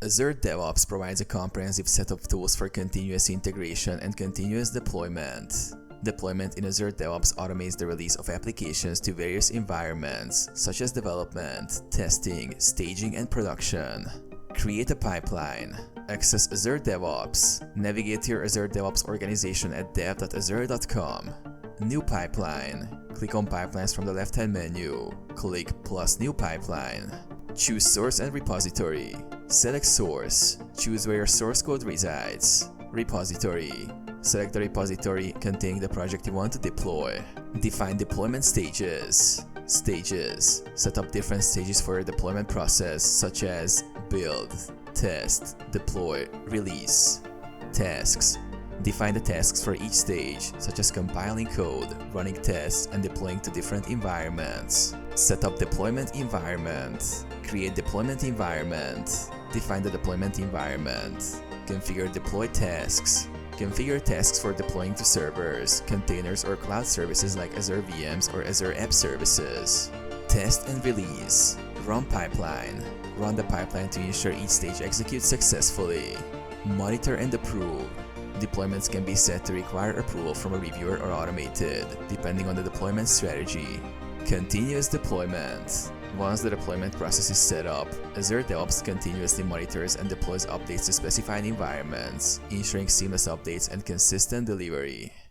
Azure DevOps provides a comprehensive set of tools for continuous integration and continuous deployment. Deployment in Azure DevOps automates the release of applications to various environments, such as development, testing, staging, and production. Create a pipeline. Access Azure DevOps. Navigate to your Azure DevOps organization at dev.azure.com. New pipeline. Click on Pipelines from the left-hand menu. Click plus New Pipeline. Choose Source and Repository. Select Source. Choose where your source code resides. Repository. Select the repository containing the project you want to deploy. Define deployment stages. Stages. Set up different stages for your deployment process, such as build, test, deploy, release. Tasks. Define the tasks for each stage, such as compiling code, running tests, and deploying to different environments. Set up deployment environment. Create deployment environment. Define the deployment environment. Configure deploy tasks. Configure tasks for deploying to servers, containers, or cloud services like Azure VMs or Azure App Services. Test and release. Run pipeline. Run the pipeline to ensure each stage executes successfully. Monitor and approve. Deployments can be set to require approval from a reviewer or automated, depending on the deployment strategy. Continuous deployment. Once the deployment process is set up, Azure DevOps continuously monitors and deploys updates to specified environments, ensuring seamless updates and consistent delivery.